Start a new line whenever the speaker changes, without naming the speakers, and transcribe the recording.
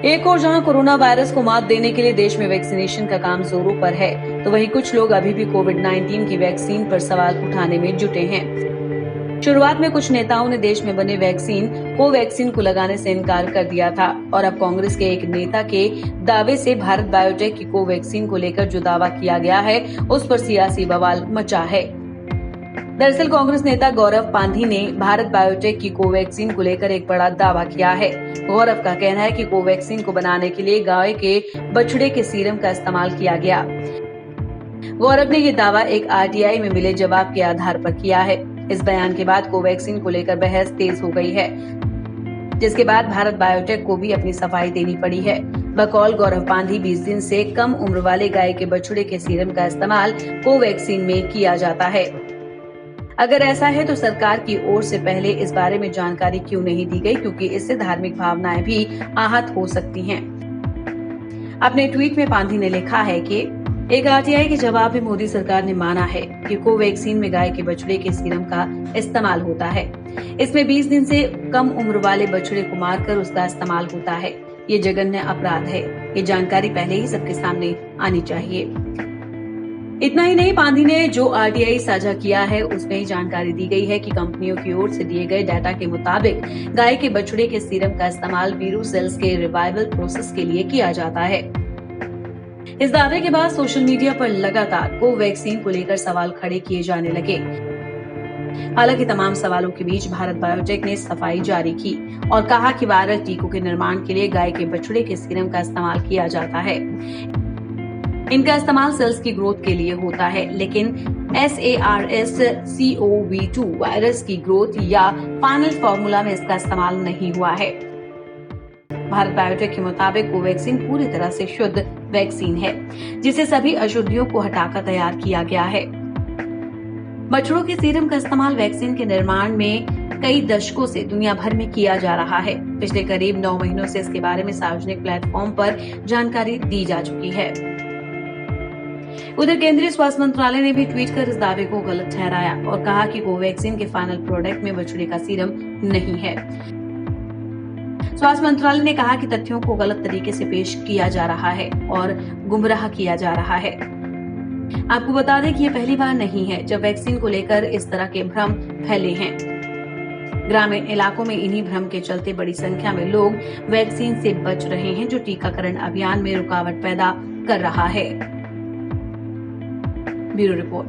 एक और जहां कोरोना वायरस को मात देने के लिए देश में वैक्सीनेशन का काम जोरों पर है, तो वहीं कुछ लोग अभी भी कोविड-19 की वैक्सीन पर सवाल उठाने में जुटे हैं। शुरुआत में कुछ नेताओं ने देश में बने वैक्सीन कोवैक्सीन को लगाने से इनकार कर दिया था और अब कांग्रेस के एक नेता के दावे से भारत बायोटेक की कोवैक्सीन को लेकर जो दावा किया गया है, उस पर सियासी बवाल मचा है। दरअसल कांग्रेस नेता गौरव पांधी ने भारत बायोटेक की कोवैक्सीन को लेकर एक बड़ा दावा किया है। गौरव का कहना है कि कोवैक्सीन को बनाने के लिए गाय के बछड़े के सीरम का इस्तेमाल किया गया। गौरव ने ये दावा एक आरटीआई में मिले जवाब के आधार पर किया है। इस बयान के बाद कोवैक्सीन को लेकर बहस तेज हो गई है, जिसके बाद भारत बायोटेक को भी अपनी सफाई देनी पड़ी है। बकौल गौरव पांधी 20 दिन से कम उम्र वाले गाय के बछड़े के सीरम का इस्तेमाल कोवैक्सीन में किया जाता है। अगर ऐसा है तो सरकार की ओर से पहले इस बारे में जानकारी क्यों नहीं दी गई, क्योंकि इससे धार्मिक भावनाएं भी आहत हो सकती हैं। अपने ट्वीट में पांधी ने लिखा है कि एक आरटीआई के जवाब में मोदी सरकार ने माना है कि कोवैक्सीन में गाय के बछड़े के सीरम का इस्तेमाल होता है। इसमें 20 दिन से कम उम्र वाले बछड़े को मारकर उसका इस्तेमाल होता है। ये जघन्य अपराध है। ये जानकारी पहले ही सबके सामने आनी चाहिए। इतना ही नहीं, पांधी ने जो आरटीआई साझा किया है उसमें ही जानकारी दी गई है कि कंपनियों की ओर से दिए गए डाटा के मुताबिक गाय के बछड़े के सीरम का इस्तेमाल वीरू सेल्स के रिवाइवल प्रोसेस के लिए किया जाता है। इस दावे के बाद सोशल मीडिया पर लगातार कोवैक्सीन को लेकर सवाल खड़े किए जाने लगे। हालांकि तमाम सवालों के बीच भारत बायोटेक ने सफाई जारी की और कहा कि वायरल टीकों के निर्माण के लिए गाय के बछड़े के सीरम का इस्तेमाल किया जाता है। इनका इस्तेमाल सेल्स की ग्रोथ के लिए होता है, लेकिन SARS-CoV-2 वायरस की ग्रोथ या फाइनल फॉर्मूला में इसका इस्तेमाल नहीं हुआ है। भारत बायोटेक के मुताबिक कोवैक्सीन पूरी तरह से शुद्ध वैक्सीन है, जिसे सभी अशुद्धियों को हटाकर तैयार किया गया है। बछड़ों के सीरम का इस्तेमाल वैक्सीन के निर्माण में कई दशकों से दुनिया भर में किया जा रहा है। पिछले करीब 9 महीनों से इसके बारे में सार्वजनिक प्लेटफॉर्म पर जानकारी दी जा चुकी है। उधर केंद्रीय स्वास्थ्य मंत्रालय ने भी ट्वीट कर इस दावे को गलत ठहराया और कहा कि कोवैक्सीन के फाइनल प्रोडक्ट में बछड़े का सीरम नहीं है। स्वास्थ्य मंत्रालय ने कहा कि तथ्यों को गलत तरीके से पेश किया जा रहा है और गुमराह किया जा रहा है। आपको बता दें कि ये पहली बार नहीं है जब वैक्सीन को लेकर इस तरह के भ्रम फैले हैं। ग्रामीण इलाकों में इन्हीं भ्रम के चलते बड़ी संख्या में लोग वैक्सीन से बच रहे हैं, जो टीकाकरण अभियान में रुकावट पैदा कर रहा है। Bureau report.